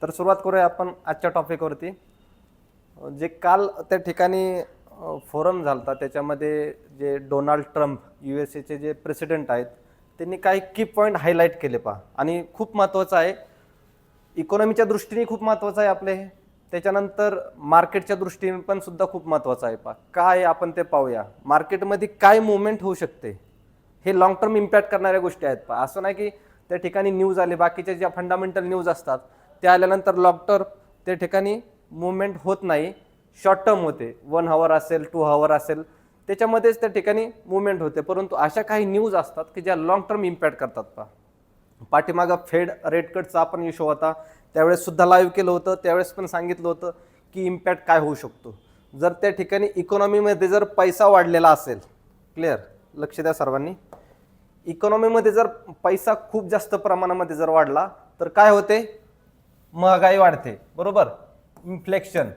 तर सुरुवात करूया आपण आजच्या टॉपिकवरती. जे काल त्या ठिकाणी फोरम झालता त्याच्यामध्ये जे डोनाल्ड ट्रम्प USA जे प्रेसिडेंट आहेत त्यांनी काही की पॉईंट हायलाईट केले पहा, आणि खूप महत्त्वाचं आहे. इकॉनॉमीच्या दृष्टीने खूप महत्त्वाचं आहे आपले, त्याच्यानंतर मार्केटच्या दृष्टीने पण सुद्धा खूप महत्त्वाचं आहे पहा. काय आपण ते पाहूया. मार्केटमध्ये काय मुवमेंट होऊ शकते, हे लॉंग टर्म इम्पॅक्ट करणाऱ्या गोष्टी आहेत पहा. असं नाही की त्या ठिकाणी न्यूज आले, बाकीच्या ज्या फंडामेंटल न्यूज असतात त्या आल्यानंतर लॉंग टर्म त्या ठिकाणी मुवमेंट होत नाही, शॉर्ट टर्म होते. 1 आवर असेल, 2 आवर असेल, त्याच्यामध्येच त्या ठिकाणी मुवमेंट होते. परंतु अशा काही न्यूज असतात की ज्या लॉंग टर्म इम्पॅक्ट करतात पहा. पाठीमागं फेड रेट कटचा आपण इशू होता, त्यावेळेस सुद्धा लाईव्ह केलं होतं. त्यावेळेस पण सांगितलं होतं की इम्पॅक्ट काय होऊ शकतो जर त्या ठिकाणी इकॉनॉमीमध्ये जर पैसा वाढलेला असेल. क्लिअर, लक्ष द्या सर्वांनी. इकॉनॉमीमध्ये जर पैसा खूप जास्त प्रमाणामध्ये जर वाढला तर काय होते, महागाई वाढते, बरोबर. इन्फ्लेक्शन,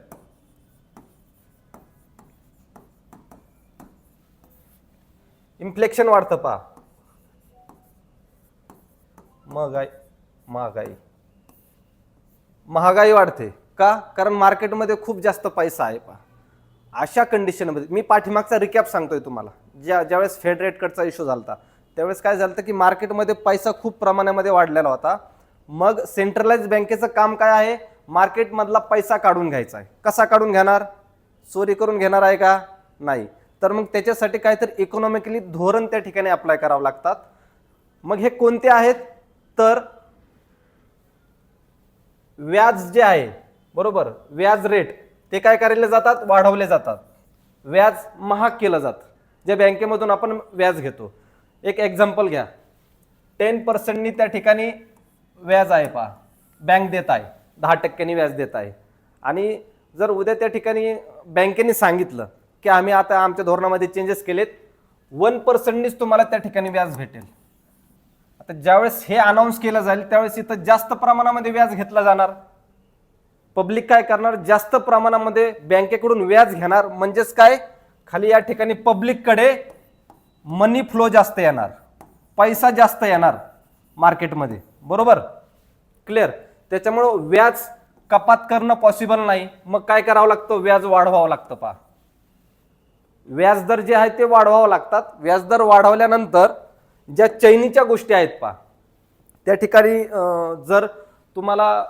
इन्फ्लेक्शन वाढतं पहा. महागाई महागाई महागाई वाढते का, कारण मार्केटमध्ये खूप जास्त पैसा आहे पहा. अशा कंडिशनमध्ये मी पाठीमागचा रिकॅप सांगतोय तुम्हाला. ज्यावेळेस फेड रेट कटचा इश्यू झाला त्यावेळेस काय झालं की मार्केटमध्ये पैसा खूप प्रमाणामध्ये वाढलेला होता. मग सेंट्रलाइज बँकेचं काम काय आहे, मार्केटमधला पैसा काढून घ्यायचा आहे. कसा काढून घेणार, चोरी करून घेणार आहे का, नाही. तर मग त्याच्यासाठी काहीतरी इकॉनॉमिकली धोरण त्या ठिकाणी अप्लाय करावं लागतात. मग हे कोणते आहेत, तर व्याज जे आहे, बरोबर, व्याज रेट ते काय करायला जातात, वाढवले जातात. व्याज महाग केलं जातं जे बँकेमधून आपण व्याज घेतो. एक एक्झाम्पल घ्या, 10% त्या ठिकाणी व्याज आहे पहा, बँक देत आहे 10% व्याज देत आहे. आणि जर उद्या त्या ठिकाणी बँकेने सांगितलं की आम्ही आता आमच्या धोरणामध्ये चेंजेस केलेत, 1%नीच तुम्हाला त्या ठिकाणी व्याज भेटेल. आता ज्यावेळेस हे अनाऊन्स केलं जाईल त्यावेळेस इथं जास्त प्रमाणामध्ये व्याज घेतला जाणार. पब्लिक काय करणार, जास्त प्रमाणामध्ये बँकेकडून व्याज घेणार. म्हणजेच काय, खाली या ठिकाणी पब्लिककडे मनी फ्लो जास्त येणार, पैसा जास्त येणार मार्केटमध्ये, बरोबर. क्लिअर. त्याच्यामुळं व्याज कपात करणं पॉसिबल नाही. मग काय करावं लागतं, व्याज वाढवावं लागतं पहा. व्याजदर जे आहे ते वाढवावं लागतात. व्याजदर वाढवल्यानंतर ज्या चैनीच्या गोष्टी आहेत पहा, त्या ठिकाणी जर तुम्हाला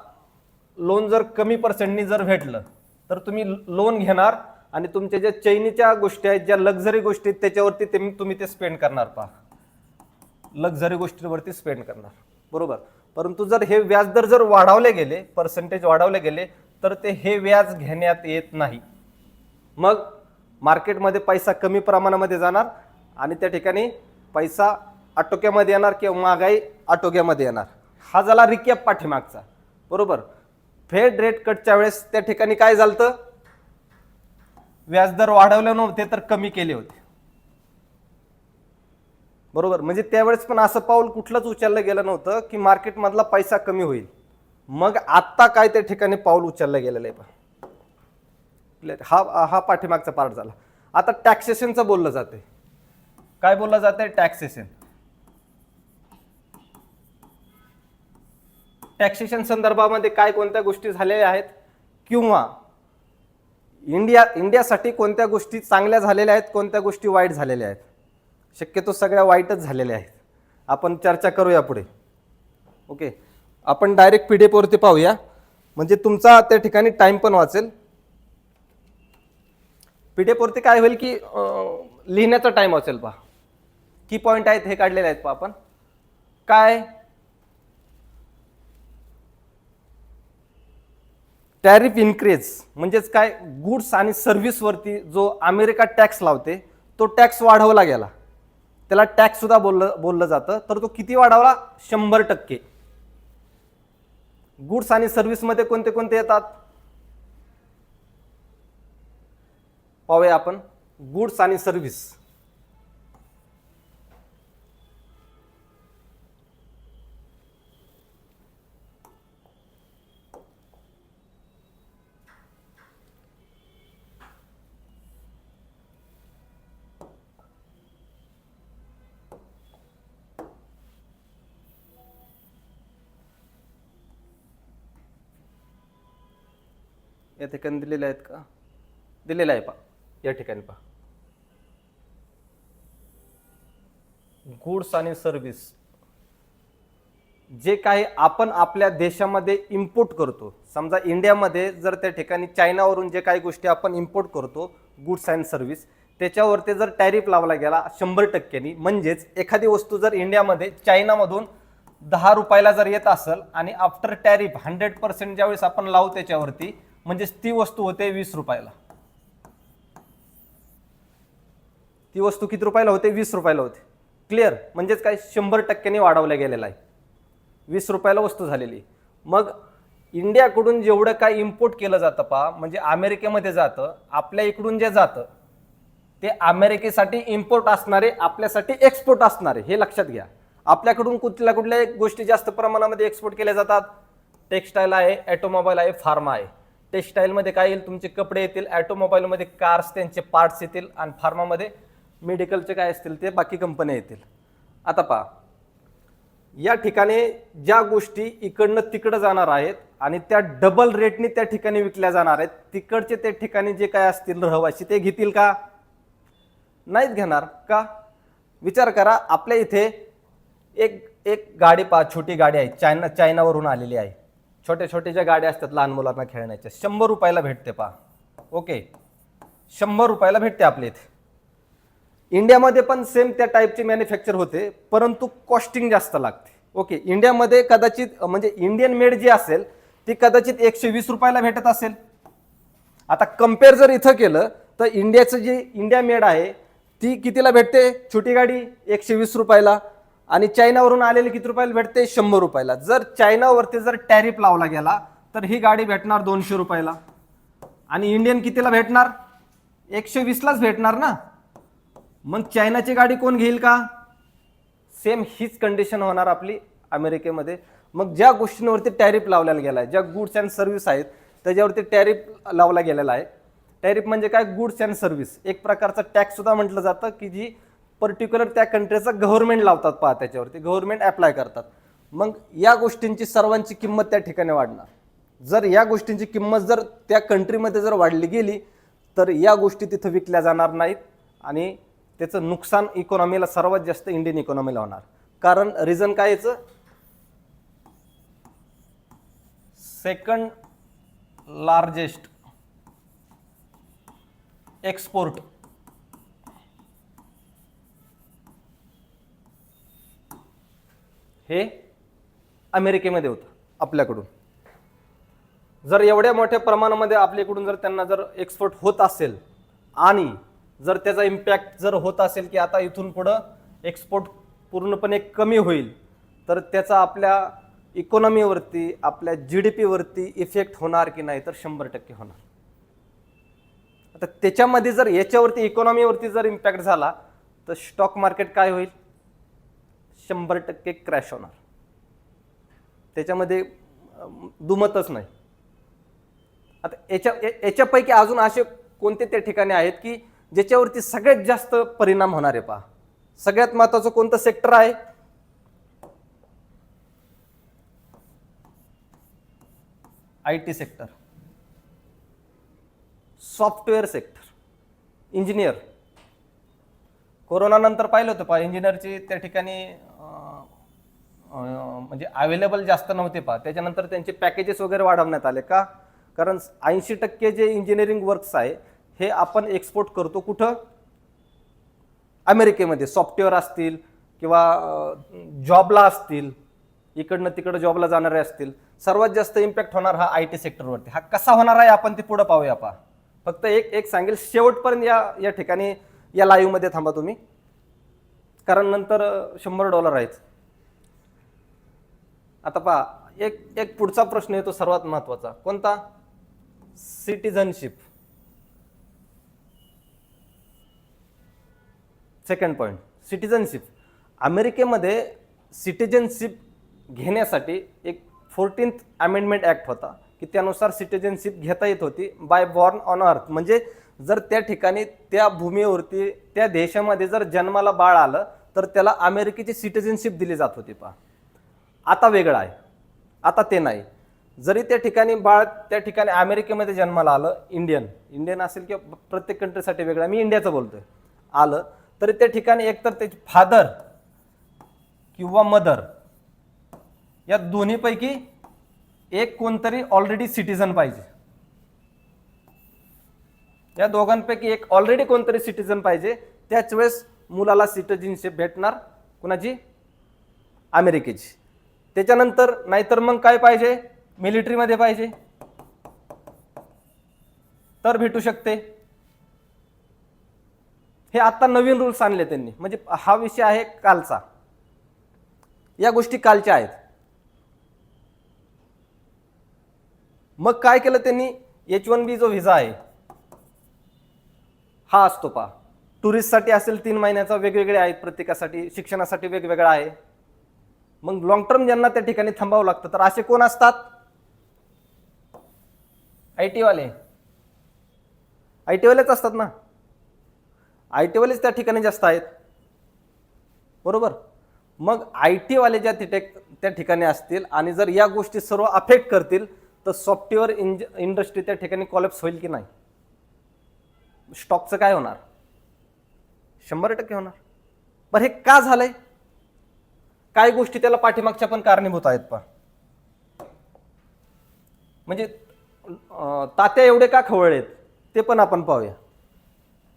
लोन जर कमी पर्सेंटनी जर भेटलं तर तुम्ही लोन घेणार आणि तुमच्या ज्या चैनीच्या गोष्टी आहेत, ज्या लक्झरी गोष्टी आहेत, त्याच्यावरती तुम्ही ते स्पेंड करणार पहा. लक्झरी गोष्टींवरती स्पेंड करणार, बरोबर. परंतु जर हे व्याजदर जर वाढवले गेले, पर्सेंटेज वाढवले गेले, तर ते हे व्याज घेण्यात येत नाही. मग मार्केटमध्ये पैसा कमी प्रमाणामध्ये जाणार आणि त्या ठिकाणी पैसा आटोक्यामध्ये येणार किंवा महागाई आटोक्यामध्ये येणार. हा झाला रिकॅप पाठीमागचा, बरोबर. फेड रेट कटच्या वेळेस त्या ठिकाणी काय झालं, व्याजदर वाढवले नव्हते तर कमी केले होते, बरोबर. म्हणजे त्यावेळेस पण असं पाऊल कुठलंच उचललं गेलं नव्हतं की मार्केटमधला पैसा कमी होईल. मग आत्ता काय त्या ठिकाणी पाऊल उचललं गेलेलं आहे. हा पाठीमागचा पार्ट झाला. आता टॅक्सेशनचं बोललं जाते. काय बोललं जाते, टॅक्सेशन. टॅक्सेशन संदर्भामध्ये काय कोणत्या गोष्टी झालेल्या आहेत किंवा इंडियासाठी कोणत्या गोष्टी चांगल्या झालेल्या आहेत, कोणत्या गोष्टी वाईट झालेल्या आहेत. शक्यतो सगळ्या वाईटच झालेल्या आहेत. आपण चर्चा करूया पुढे. ओके, आपण डायरेक्ट PDF वरती पाहूया, म्हणजे तुमचा त्या ठिकाणी टाइम पण वाचेल. PDF वरती काय होईल की लिहिण्याचा टाइम वाचेल पहा. की पॉईंट आहेत हे काढलेले आहेत पहा आपण. काय, टॅरिफ इन्क्रीज म्हणजेच काय, गुड्स आणि सर्व्हिसवरती जो अमेरिका टॅक्स लावते तो टॅक्स वाढवला गेला. त्याला टॅक्स सुद्धा बोललं जातं. तर तो किती वाढवला, 100%. गुड्स आणि सर्व्हिसमध्ये कोणते कोणते येतात पाहूया आपण. गुड्स आणि सर्व्हिस, या ठिकाणी दिलेले आहेत का? दिलेलं आहे पहा, या ठिकाणी पहा, गुड्स आणि सर्व्हिस जे काही आपण आपल्या देशामध्ये इम्पोर्ट करतो, समजा इंडियामध्ये जर त्या ठिकाणी चायनावरून जे काही गोष्टी आपण इम्पोर्ट करतो गुड्स अँड सर्व्हिस, त्याच्यावरती जर टॅरिफ लावला गेला 100%नी, म्हणजेच एखादी वस्तू जर इंडियामध्ये चायनामधून 10 रुपयाला जर येत असेल आणि आफ्टर टॅरिफ 100% ज्यावेळेस आपण लावू त्याच्यावरती, म्हणजेच ती वस्तू होते 20 रुपयाला. ती वस्तू किती रुपयाला होते? 20 रुपयाला होते. क्लिअर? म्हणजेच काय 100%नी वाढवल्या गेलेला आहे. 20 रुपयाला वस्तू झालेली. मग इंडियाकडून जेवढं काय इम्पोर्ट केलं जातं पहा, म्हणजे अमेरिकेमध्ये जातं, आपल्या इकडून जे जातं ते अमेरिकेसाठी इम्पोर्ट असणारे, आपल्यासाठी एक्सपोर्ट असणारे, हे लक्षात घ्या. आपल्याकडून कुठल्या गोष्टी जास्त प्रमाणामध्ये एक्सपोर्ट केल्या जातात? टेक्सटाईल आहे, ऑटोमोबाईल आहे, फार्मा आहे. टेक्सटाईलमध्ये काय येईल? तुमचे कपडे येतील, ऑटोमोबाईलमध्ये कार्स त्यांचे पार्ट्स येतील, आणि फार्मामध्ये मेडिकलचे काय असतील ते बाकी कंपन्या येतील. आता पहा, या ठिकाणी ज्या गोष्टी इकडनं तिकडं जाणार आहेत आणि त्या डबल रेटने त्या ठिकाणी विकल्या जाणार आहेत, तिकडचे त्या ठिकाणी जे काय असतील रहिवासी ते घेतील का? नाहीत घेणार. का? विचार करा, आपल्या इथे एक गाडी पहा, छोटी गाडी आहे, चायनावरून आलेली आहे. छोट्या ज्या गाड्या असतात लहान मुलांना खेळण्याच्या, 100 रुपयाला भेटते पहा. ओके, 100 रुपयाला भेटते आपल्या इथे. इंडियामध्ये पण सेम त्या टाईपची मॅन्युफॅक्चर होते, परंतु कॉस्टिंग जास्त लागते. ओके, इंडियामध्ये कदाचित म्हणजे इंडियन मेड जी असेल ती कदाचित 120 रुपयाला भेटत असेल. आता कम्पेअर जर इथं केलं तर इंडियाचं जे इंडिया मेड आहे ती कितीला भेटते? छोटी गाडी 120 रुपयाला, आणि चायनावरून आलेली किती रुपयाला भेटते? 100 रुपयाला. जर चायनावरती जर टॅरिफ लावला गेला तर ही गाडी भेटणार 200 रुपयाला, आणि इंडियन कितीला भेटणार? 120लाच भेटणार ना. मग चायनाची गाडी कोण घेईल का? सेम हीच कंडिशन होणार आपली अमेरिकेमध्ये. मग ज्या गोष्टींवरती टॅरिफ लावलेला गेला आहे, ज्या गुड्स अँड सर्व्हिस आहेत त्याच्यावरती टॅरिफ लावला गेलेला आहे. टॅरिफ म्हणजे काय? गुड्स अँड सर्व्हिस, एक प्रकारचा टॅक्स सुद्धा म्हटलं जातं, की जी पर्टिक्युलर त्या कंट्रीचा गव्हर्नमेंट लावतात पहा, त्याच्यावरती गव्हर्नमेंट अप्लाय करतात. मग या गोष्टींची सर्वांची किंमत त्या ठिकाणी वाढणार. जर या गोष्टींची किंमत जर त्या कंट्रीमध्ये जर वाढली गेली तर या गोष्टी तिथं विकल्या जाणार नाहीत, आणि त्याचं नुकसान इकॉनॉमीला सर्वात जास्त इंडियन इकॉनॉमीला होणार. कारण रिझन काय याचं? सेकंड लार्जेस्ट एक्सपोर्ट हे अमेरिकेमध्ये होतं आपल्याकडून. जर एवढ्या मोठ्या प्रमाणामध्ये आपल्याकडून जर त्यांना जर एक्सपोर्ट होत असेल, आणि जर त्याचा इम्पॅक्ट जर होत असेल की आता इथून पुढं एक्सपोर्ट पूर्णपणे कमी होईल, तर त्याचा आपल्या इकॉनॉमीवरती, आपल्या GDP वरती इफेक्ट होणार की नाही? तर 100% होणार. आता त्याच्यामध्ये जर याच्यावरती इकॉनॉमीवरती जर इम्पॅक्ट झाला तर स्टॉक मार्केट काय होईल? 100% क्रॅश होणार. त्याच्यामध्ये दुमतच नाही. आता याच्यापैकी अजून असे कोणते त्या ठिकाणी आहेत की ज्याच्यावरती सगळ्यात जास्त परिणाम होणार आहे पहा? सगळ्यात महत्त्वाचं कोणतं सेक्टर आहे? IT sector, software sector, engineer. Corona नंतर पाहिलं होतं पहा, इंजिनियरची त्या ठिकाणी म्हणजे अवेलेबल जास्त नव्हते पहा. त्याच्यानंतर त्यांचे पॅकेजेस वगैरे वाढवण्यात आले. का? कारण 80% जे इंजिनिअरिंग वर्क्स आहे हे आपण एक्सपोर्ट करतो कुठं? अमेरिकेमध्ये. सॉफ्टवेअर असतील किंवा जॉबला असतील, इकडनं तिकडं जॉबला जाणारे असतील, सर्वात जास्त इम्पॅक्ट होणार हा IT सेक्टरवरती. हा कसा होणार आहे आपण ते पुढे पाहूया पहा. फक्त एक सांगेल, शेवटपर्यंत या ठिकाणी या लाईव्हमध्ये थांबा तुम्ही, कारण नंतर $100 आहेत. आता पहा, एक पुढचा प्रश्न येतो सर्वात महत्त्वाचा. कोणता? सिटिझनशिप. Second point, citizenship. अमेरिकेमध्ये सिटिझनशिप घेण्यासाठी एक 14th अमेंडमेंट ऍक्ट होता की त्यानुसार सिटिझनशिप घेता येत होती बाय बॉर्न ऑन अर्थ. म्हणजे जर त्या ठिकाणी त्या भूमीवरती त्या देशामध्ये जर जन्माला बाळ आलं तर त्याला अमेरिकेची सिटिझनशिप दिली जात होती पहा. आता वेगळं आहे, आता ते नाही. जरी त्या ठिकाणी बाळ त्या ठिकाणी अमेरिकेमध्ये जन्माला आलं, इंडियन असेल किंवा प्रत्येक कंट्रीसाठी वेगळं, मी इंडियाचं बोलतोय, आलं तरी त्या ठिकाणी एकतर त्याचे फादर किंवा मदर या दोन्हीपैकी एक कोणतरी ऑलरेडी सिटीजन पाहिजे. या दोघांपैकी एक ऑलरेडी कोणतरी सिटीजन पाहिजे. त्याच वेळेस मुलाला सिटीजनशिप भेटणार कुणाची? अमेरिकेची. त्याच्यानंतर नाहीतर मग काय पाहिजे? मिलिटरीमध्ये पाहिजे तर भेटू शकते. हे आता नवीन रूल्स आणले त्यांनी, म्हणजे हा विषय आहे कालचा, या गोष्टी कालच्या आहेत. मग काय केलं त्यांनी? H1B जो व्हिसा आहे हा असतो पहा, टुरिस्टसाठी असेल 3 महिन्याचा, वेगवेगळे आहेत प्रत्येकासाठी, शिक्षणासाठी वेगवेगळा आहे. मग लॉंग टर्म ज्यांना त्या ठिकाणी थांबावं लागतं तर असे कोण असतात? IT वाले. IT वालेच असतात ना, IT वालेच त्या ठिकाणी जास्त आहेत, बरोबर. मग IT वाले त्या ठिकाणी असतील आणि जर या गोष्टी सर्व अफेक्ट करतील तर सॉफ्टवेअर इंडस्ट्री त्या ठिकाणी कॉलेप्स होईल की नाही? स्टॉकचं काय होणार? 100% होणार. बरं, हे का झालंय? काही गोष्टी त्याला पाठीमागच्या पण कारणीभूत आहेत पहा. म्हणजे तात्या एवढे का खवळलेत ते पण आपण पाहूया.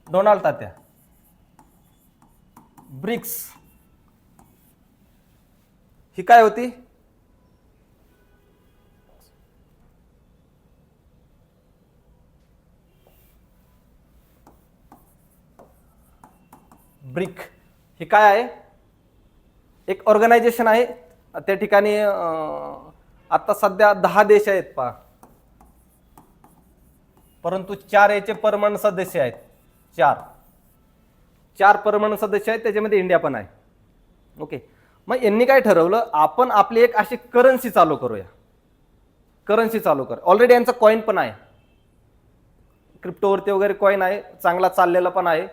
डोनाल्ड तात्या. ब्रिक्स ही काय होती? ब्रिक ही काय आहे? एक ऑर्गनायझेशन आहे. त्या ठिकाणी आता सध्या 10 देश आहेत पहा, परंतु 4 याचे परमनंट सदस्य आहेत. 4 परमनंट सदस्य आहेत, त्याच्यामध्ये इंडिया पण आहे. ओके. मग यांनी काय ठरवलं? आपण आपली एक अशी करन्सी चालू करूया. करन्सी चालू कर. ऑलरेडी यांचा कॉइन पण आहे, क्रिप्टोवरती वगैरे कॉइन आहे, चांगला चाललेला पण आहे.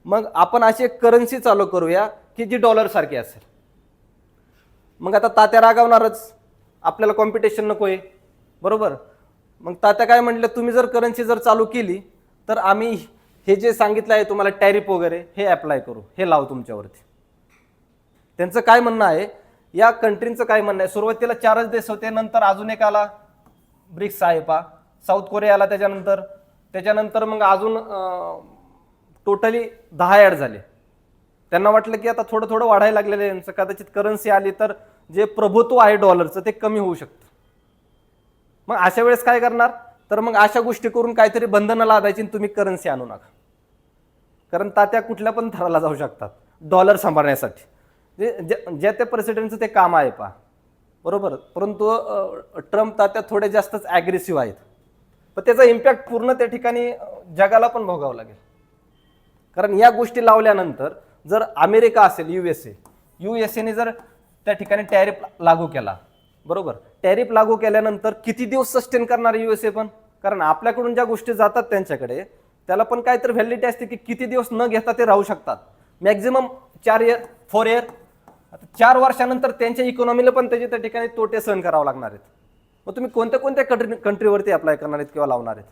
मग आपण अशी एक करन्सी चालू करूया की जी डॉलर सारखी असेल. मग आता तात्या रागावणारच, आपल्याला कॉम्पिटिशन नको आहे, बरोबर. मग तात्या काय म्हटलं, तुम्ही जर करन्सी जर चालू केली तर आम्ही हे जे सांगितलं आहे तुम्हाला टॅरिफ वगैरे हे अप्लाय करू, हे लावू तुमच्यावरती. त्यांचं काय म्हणणं आहे? या कंट्रीचं काय म्हणणं आहे? सुरुवातीला 4च देश होते, नंतर अजून एक आला, ब्रिक्स आहे पहा, साऊथ कोरिया आला, त्याच्यानंतर मग अजून टोटली 10 ॲड झाले. त्यांना वाटलं की आता थोडं थोडं वाढायला लागलेलं आहे यांचं, कदाचित करन्सी आली तर जे प्रभुत्व आहे डॉलरचं ते कमी होऊ शकतं. मग अशा वेळेस काय करणार? तर मग अशा गोष्टी करून काहीतरी बंधनं लादायची, तुम्ही करन्सी आणू नका. कारण तात्या कुठल्या पण थराला जाऊ शकतात डॉलर सांभाळण्यासाठी. ज्या त्या प्रेसिडेंटचं ते काम आहे पहा, बरोबर. परंतु ट्रम्प तात्या थोडे जास्तच ॲग्रेसिव्ह आहेत, पण त्याचा इम्पॅक्ट पूर्ण त्या ठिकाणी जगाला पण भोगावं लागेल. कारण या गोष्टी लावल्यानंतर जर अमेरिका असेल, युएसएने जर त्या ठिकाणी टॅरिफ लागू केला, बरोबर, टॅरिफ लागू केल्यानंतर किती दिवस सस्टेन करणार युएसए पण? कारण आपल्याकडून ज्या गोष्टी जातात त्यांच्याकडे त्याला पण काहीतरी व्हॅलिडिटी असते की किती दिवस न घेता ते राहू शकतात. Maximum 4 year 4 year. आता 4 वर्षानंतर त्यांच्या इकॉनॉमीला पण त्याचे त्या ठिकाणी तोटे सहन करावं लागणार आहेत. मग तुम्ही कोणत्या कंट्रीवरती अप्लाय करणार आहेत किंवा लावणार आहेत?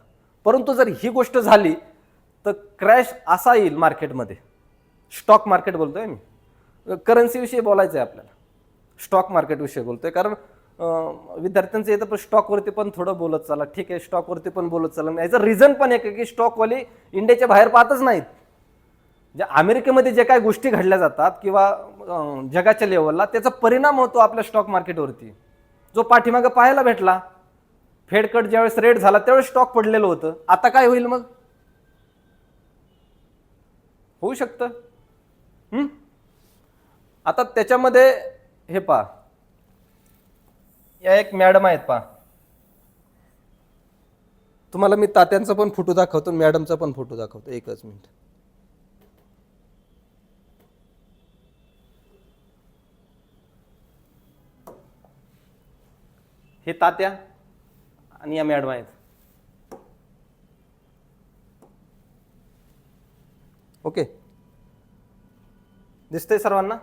परंतु जर ही गोष्ट झाली तर क्रॅश असा येईल मार्केटमध्ये. स्टॉक मार्केट बोलतोय मी, करन्सीविषयी बोलायचं आहे आपल्याला, स्टॉक मार्केटविषयी बोलतोय. कारण विद्यार्थ्यांचं येतं पण स्टॉकवरती पण थोडं बोलत चला. ठीक आहे, स्टॉकवरती पण बोलत चला. याचं रिझन पण एक आहे की स्टॉकवाले इंडियाच्या बाहेर पाहतच नाहीत. ज्या अमेरिकेमध्ये जे काही गोष्टी घडल्या जातात किंवा जगाच्या लेवलला त्याचा परिणाम होतो आपल्या स्टॉक मार्केटवरती, जो पाठीमागं पाहायला भेटला. फेड कट ज्यावेळेस रेट झाला त्यावेळेस स्टॉक पडलेलं होतं. आता काय होईल? मग होऊ शकतं. आता त्याच्यामध्ये हे पहा, या एक मॅडम आहेत पहा, तुम्हाला मी तात्यांचा पण फोटो दाखवतो, मॅडमचा पण फोटो दाखवतो. एकच मिनिट. हे तात्या आणि या मॅडम आहेत. ओके, दिसतंय सर्वांना?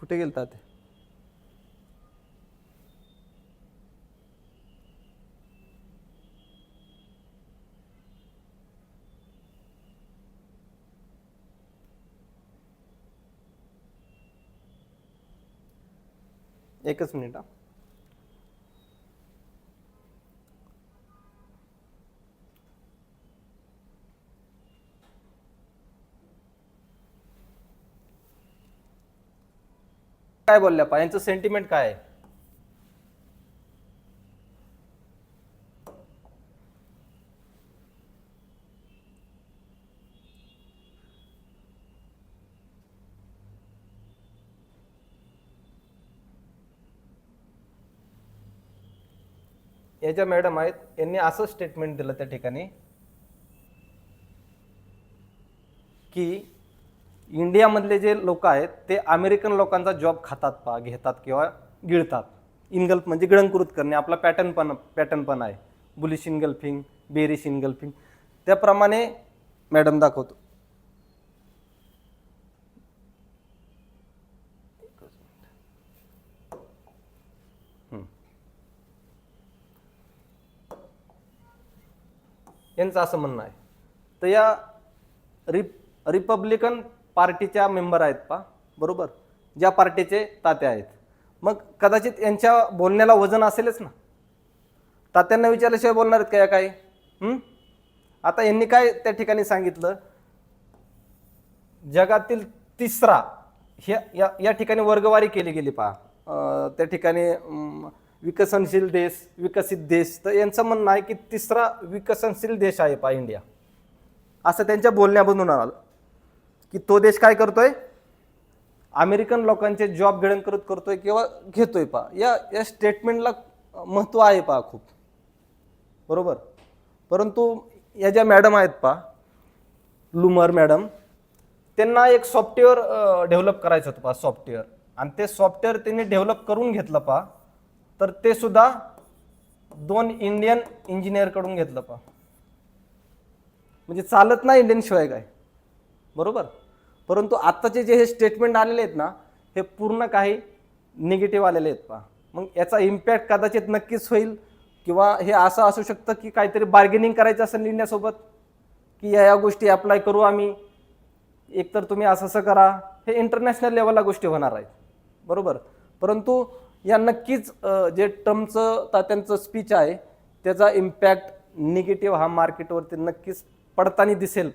कुठे गेलता ते? एकच मिनिट हा. काय बोलल्या पा, यांचं सेंटिमेंट काय आहे? याच्या मॅडम आहेत, यांनी असं स्टेटमेंट दिलं त्या ठिकाणी की इंडियामधले जे लोक आहेत ते अमेरिकन लोकांचा जॉब खातात घेतात किंवा गिळतात. इनगल्फ म्हणजे गिळंकृत करणे, आपला पॅटर्न पण आहे. बुलिश इनगल्फिंग, बेरिश इनगल्फिंग, त्याप्रमाणे मॅडम दाखवतो. यांचं असं म्हणणं आहे. तर या रिपब्लिकन पार्टीच्या मेंबर आहेत बरोबर, ज्या पार्टीचे ताते आहेत. मग कदाचित यांच्या बोलण्याला वजन असेलच ना. तात्यांना विचारल्याशिवाय बोलणार आहेत काय काय? आता यांनी काय त्या ठिकाणी सांगितलं, जगातील तिसरा या ठिकाणी वर्गवारी केली गेली त्या ठिकाणी विकसनशील देश, विकसित देश. तर यांचं म्हणणं आहे की तिसरा विकसनशील देश आहे इंडिया, असं त्यांच्या बोलण्यामधून आलं. की तो देश काय करतोय, अमेरिकन लोकांचे जॉब गिळंकृत करतोय किंवा घेतोय या स्टेटमेंटला महत्व आहे खूप, बरोबर. परंतु या ज्या मॅडम आहेत लुमर मॅडम, त्यांना एक सॉफ्टवेअर डेव्हलप करायचं होतं सॉफ्टवेअर, आणि ते सॉफ्टवेअर त्यांनी डेव्हलप करून घेतलं तर ते सुद्धा 2 इंडियन इंजिनियर कडून घेतलं म्हणजे चालत नाही इंडियन शिवाय काय, बरोबर. परंतु आत्ताचे जे हे स्टेटमेंट आलेले आहेत ना, हे पूर्ण काही निगेटिव्ह आलेले आहेत मग याचा इम्पॅक्ट कदाचित नक्कीच होईल, किंवा हे असं असू शकतं की काहीतरी बार्गेनिंग करायचं असेल इंडियासोबत की या गोष्टी अप्लाय करू आम्ही, एकतर तुम्ही असं करा. हे इंटरनॅशनल लेवलला गोष्टी होणार आहेत, बरोबर. परंतु या नक्कीच जे ट्रम्पचं तात्यांचं स्पीच आहे त्याचा इम्पॅक्ट निगेटिव्ह हा मार्केटवरती नक्कीच पडताना दिसेल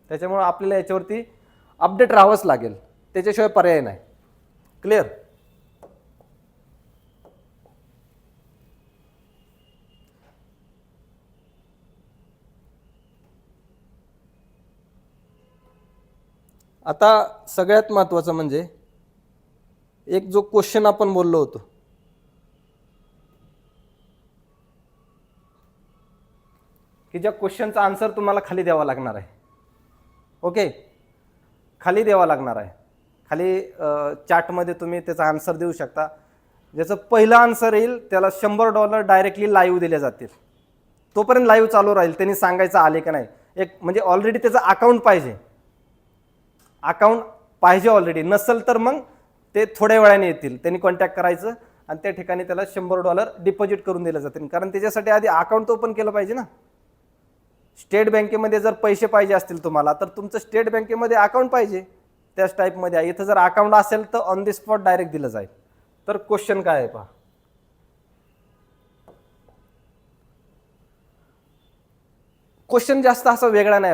त्याच्यामुळे आपल्याला याच्यावरती अपडेट राहावंच लागेल, त्याच्याशिवाय पर्याय नाही. क्लिअर? आता सगळ्यात महत्त्वाचं म्हणजे एक जो क्वेश्चन आपण बोललो होतो, की ज्या क्वेश्चनचा आन्सर तुम्हाला खाली द्यावा लागणार आहे. ओके, खाली द्यावा लागणार आहे. खाली चॅटमध्ये तुम्ही त्याचा आन्सर देऊ शकता. ज्याचं पहिलं आन्सर येईल त्याला $100 डायरेक्टली लाईव्ह दिले जातील. तोपर्यंत लाईव्ह चालू राहील, त्यांनी सांगायचं आले का नाही. एक म्हणजे ऑलरेडी त्याचं अकाउंट पाहिजे ऑलरेडी, नसेल तर मग ते थोड्या वेळाने येतील. त्यांनी कॉन्टॅक्ट करायचं आणि त्या ठिकाणी त्याला $100 डिपॉझिट करून दिले जातील. कारण त्याच्यासाठी आधी अकाउंट ओपन केलं पाहिजे ना. स्टेट बँकेमध्ये जर पैसे पाहिजे असतील तुम्हाला, तर तुमचं स्टेट बँकेमध्ये अकाउंट पाहिजे, त्याच टाईपमध्ये आहे. इथं जर अकाउंट असेल तर ऑन द स्पॉट डायरेक्ट दिलं जाईल. तर क्वेश्चन काय आहे क्वेश्चन जास्त असा वेगळा नाही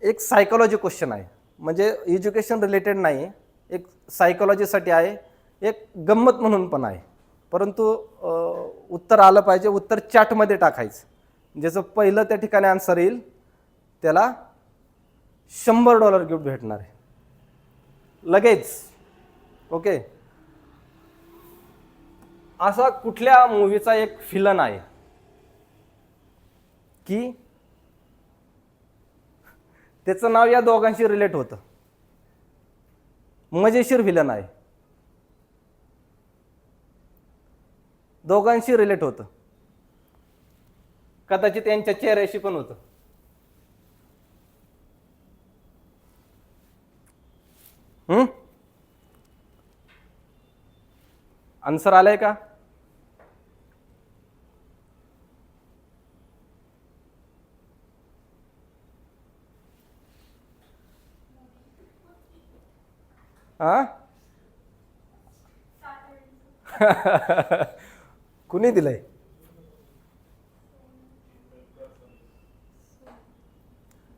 एक सायकोलॉजी क्वेश्चन आहे, म्हणजे एज्युकेशन रिलेटेड नाही, एक सायकोलॉजीसाठी आहे, एक गंमत म्हणून पण आहे. परंतु उत्तर आलं पाहिजे. उत्तर चॅटमध्ये टाकायचं. ज्याचं पहिलं त्या ठिकाणी आन्सर येईल त्याला $100 गिफ्ट भेटणार आहे लगेच. ओके, असा कुठल्या मूवीचा एक फिलन आहे की त्याचं नाव या दोघांशी रिलेट होतं, मजेशीर विलन आहे, दोघांशी रिलेट होतं, कदाचित यांच्या चेहऱ्याशी पण होतं. आन्सर आलाय का? हा कुणी दिलंय?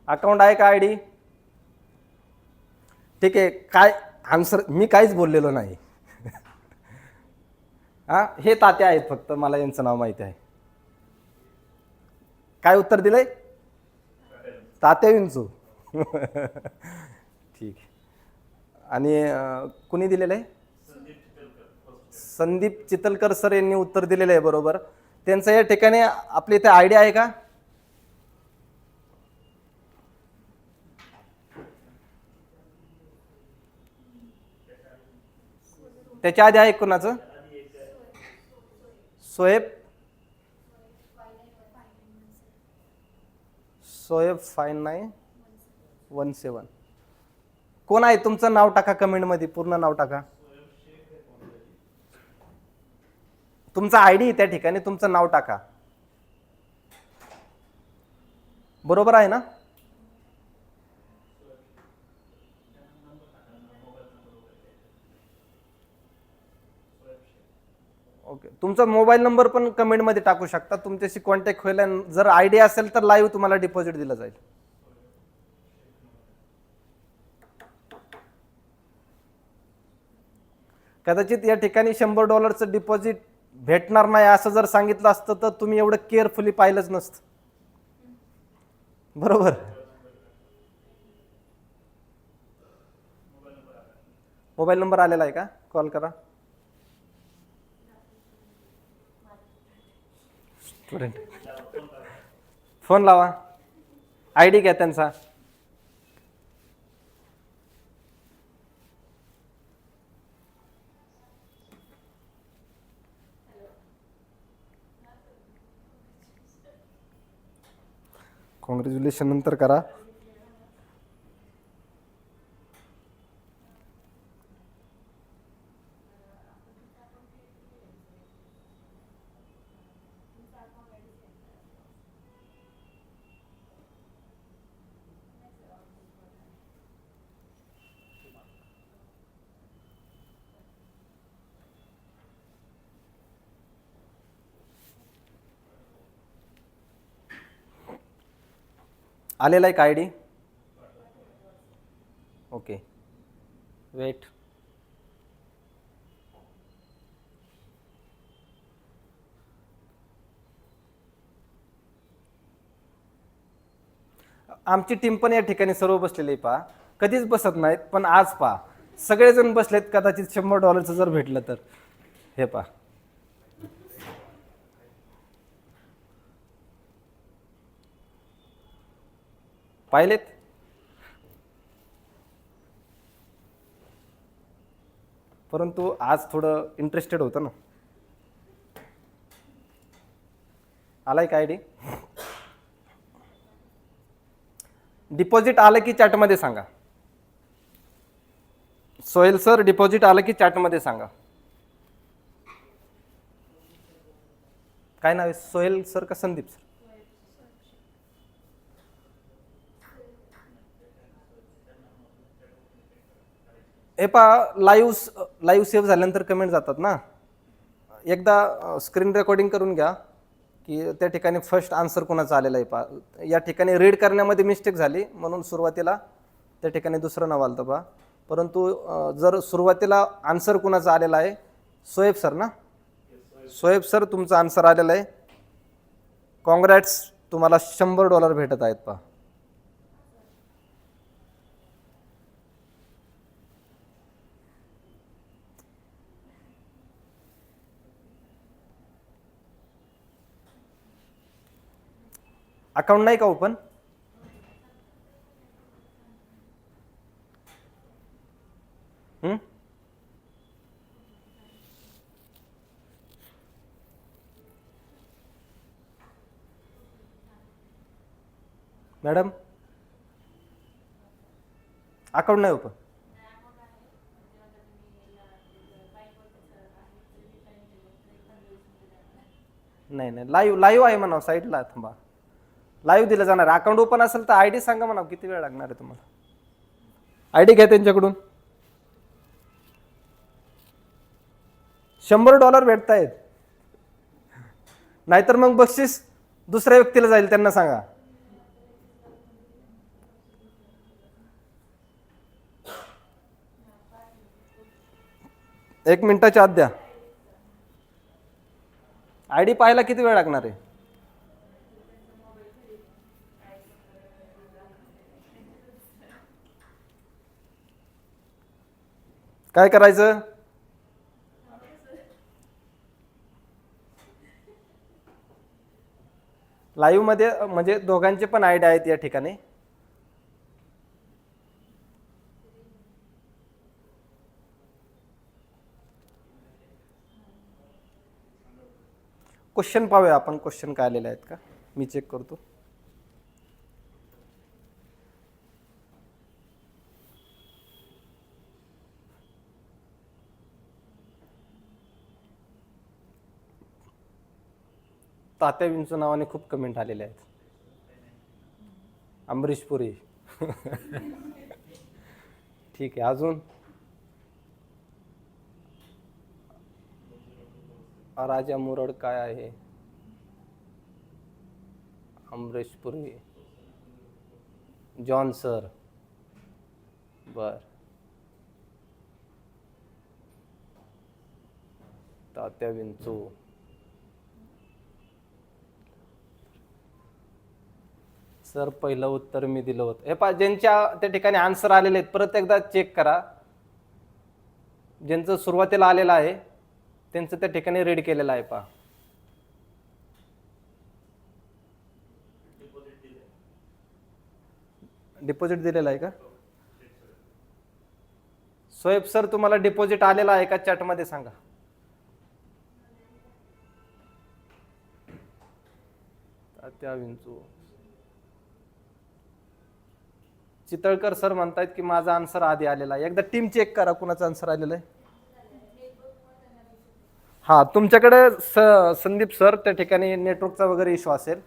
अकाउंट आहे का आयडी? ठीक आहे, काय आन्सर मी काहीच बोललेलो नाही. हा हे तात्या आहेत फक्त, मला यांचं नाव माहिती आहे. काय उत्तर दिलंय? तात्या विंचू. ठीक आहे. आणि कुणी दिलेलं आहे? संदीप चितलकर सर यांनी उत्तर दिलेलं आहे बरोबर. त्यांचं या ठिकाणी आपल्या इथे आयडिया आहे का? त्याच्या आधी आहे कोणाचं? सोएब 5917. कोण आहे? तुमचं नाव टाका कमेंटमध्ये, पूर्ण नाव टाका. तुमचा आयडी त्या ठिकाणी तुमचं नाव टाका. बरोबर आहे ना? ओके, तुमचा मोबाईल नंबर पण कमेंटमध्ये टाकू शकता, तुमच्याशी कॉन्टॅक्ट होईल. आणि जर आयडी असेल तर लाईव्ह तुम्हाला डिपॉझिट दिलं जाईल. कदाचित या ठिकाणी $100 डिपॉझिट भेटणार नाही असं जर सांगितलं असतं तर तुम्ही एवढं केअरफुली पाहिलंच नसतं. बरोबर. मोबाईल नंबर आलेला आहे का? कॉल करा. स्टुडंट फोन लावा, आयडी घ्या त्यांचा. कॉंग्रॅच्युलेशन नंतर करा. आलेला आहे का आयडी? Okay, wait. आमची टीम पण या ठिकाणी सर्व बसलेली आहे. पहा, कधीच बसत नाहीत, पण आज पहा सगळेजण बसलेत. कदाचित $100 जर भेटलं तर. हे पहा, पाहिलेत? परंतु आज थोडं इंटरेस्टेड होतं ना. आलाय का आयडी? डिपॉझिट आलं की चॅटमध्ये सांगा. सोहेल सर, डिपॉझिट आलं की चॅटमध्ये सांगा. काय नाव आहे? सोहेल सर का संदीप सर? हे पहा, लाईव्ह सेव्ह झाल्यानंतर कमेंट जातात ना. एकदा स्क्रीन रेकॉर्डिंग करून घ्या की त्या ठिकाणी फर्स्ट आन्सर कोणाचा आलेला आहे. पहा, या ठिकाणी रीड करण्यामध्ये मिस्टेक झाली म्हणून सुरुवातीला त्या ठिकाणी दुसरं नाव आलं. पहा, परंतु जर सुरुवातीला आन्सर कोणाचा आलेला आहे? सोएब सर ना. सोएब सर, तुमचा आन्सर आलेला आहे. कॉंग्रॅट्स, तुम्हाला $100 भेटत आहेत. पहा, अकाउंट नाही का ओपन? मॅडम, अकाउंट नाही ओपन. नाही नाही, लाईव्ह आहे म्हणा, साईडला थांबा. लाईव्ह दिलं जाणार. अकाउंट ओपन असेल तर आयडी सांगा म्हणा, किती वेळ लागणार आहे तुम्हाला. आयडी घ्या त्यांच्याकडून. $100 भेटतायत. नाहीतर मग बक्षीस दुसऱ्या व्यक्तीला जाईल, त्यांना सांगा. एक मिनिटाच्या आत द्या. आयडी पाहायला किती वेळ लागणार आहे. काय करायचं. लाईव्ह मध्ये म्हणजे दोघांचे पण आयडी आहेत या ठिकाणी. क्वेश्चन पाहूया आपण, क्वेश्चन काय आलेले आहेत का, मी चेक करतो. तात्या विंचू नावाने खूप कमेंट आलेले आहेत. अमरीश पुरी. ठीक आहे, अजून राजा मुरड काय आहे. Amrish Puri, John sir. बर, तात्या विंचू. सर पहिलं उत्तर मी दिलं होतं. हे पहा, ज्यांच्या त्या ठिकाणी आन्सर आलेले आहेत परत एकदा चेक करा. ज्यांचं सुरुवातीला आलेलं आहे त्यांचं त्या ठिकाणी रीड केलेलं आहे. पहा, डिपॉझिट दिलेलं आहे का. सोएब सर, तुम्हाला डिपॉझिट आलेला आहे का, चॅटमध्ये सांगा. तात्या विंचू. चितळकर सर म्हणतायत की माझा आन्सर आधी आलेला आहे. एकदा टीम चेक करा कुणाचा आन्सर आलेला आहे. हा, तुमच्याकडे संदीप सर त्या ठिकाणी नेटवर्कचा वगैरे इश्यू असेल.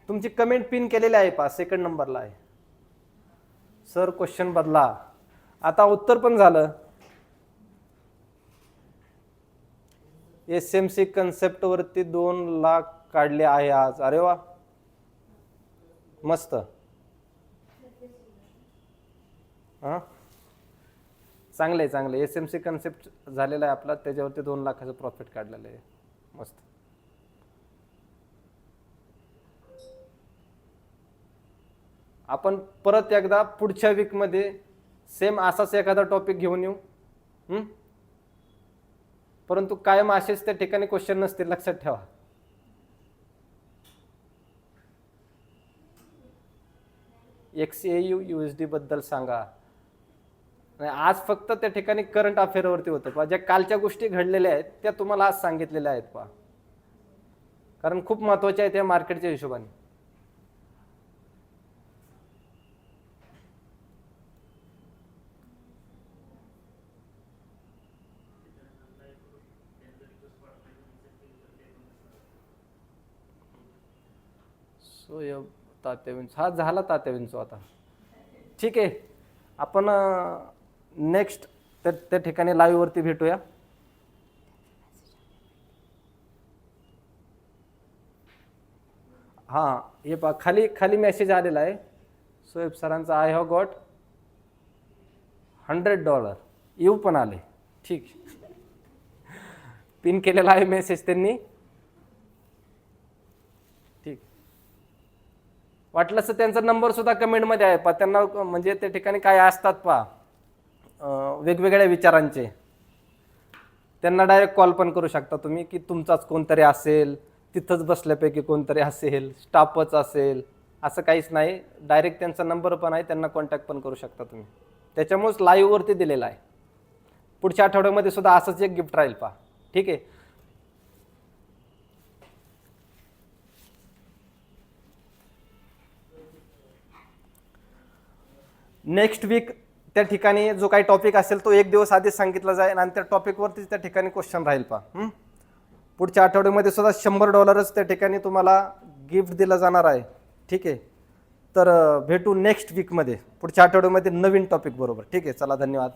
तुमची कमेंट पिन केलेली आहे पहा, सेकंड नंबरला आहे. सर क्वेश्चन बदला. आता उत्तर पण झालं. SMC कन्सेप्ट वरती 2 लाख काढले आहे आज. अरे वा, मस्त. हा, चांगले चांगले. SMC कन्सेप्ट झालेला आहे आपला, त्याच्यावरती 2 लाखाचं प्रॉफिट काढलेलं आहे. मस्त. आपण परत एकदा पुढच्या वीकमध्ये सेम असाच एखादा टॉपिक घेऊन येऊ. परंतु कायम असेच त्या ठिकाणी क्वेश्चन नसतील, लक्षात ठेवा. XAU USD बद्दल सांगा. आज फक्त त्या ठिकाणी करंट अफेअरवरती होतं. ज्या कालच्या गोष्टी घडलेल्या आहेत त्या तुम्हाला आज सांगितलेल्या आहेत पहा, कारण खूप महत्वाच्या आहेत या मार्केटच्या हिशोबाने. सो तात्या विंचू, हा झाला तात्या विंचू. आता ठीक आहे, आपण नेक्स्ट त्या ठिकाणी लाईव्ह वरती भेटूया. हा, हे पहा, खाली खाली मेसेज आलेला आहे सोएब सरांचा. I have got $100. येऊ पण आले. ठीक, पिन केलेला आहे मेसेज त्यांनी. ठीक, वाटलं तर त्यांचा नंबर सुद्धा कमेंटमध्ये आहे पहा. त्यांना म्हणजे त्या ठिकाणी काय असतात पहा, वेगवेगळ्या विचारांचे. त्यांना डायरेक्ट कॉल पण करू शकता तुम्ही, की तुमचाच कोणतरी असेल, तिथंच बसल्यापैकी कोणतरी असेल, स्टाफच असेल, असं काहीच नाही. डायरेक्ट त्यांचा नंबर पण आहे, त्यांना कॉन्टॅक्ट पण करू शकता तुम्ही. त्याच्यामुळेच लाईव्ह वरती दिलेला आहे. पुढच्या आठवड्यामध्ये सुद्धा असंच एक गिफ्ट राहील पहा. ठीक आहे, नेक्स्ट वीक त्या ठिकाणी जो काही टॉपिक असेल तो एक दिवस आधीच सांगितला जाईल आणि त्या टॉपिकवरतीच त्या ठिकाणी क्वेश्चन राहील पहा. पुढच्या आठवड्यामध्ये सुद्धा $100 त्या ठिकाणी तुम्हाला गिफ्ट दिला जाणार आहे. ठीक आहे, तर भेटू नेक्स्ट वीकमध्ये पुढच्या आठवड्यामध्ये नवीन टॉपिक बरोबर. ठीक आहे, चला धन्यवाद.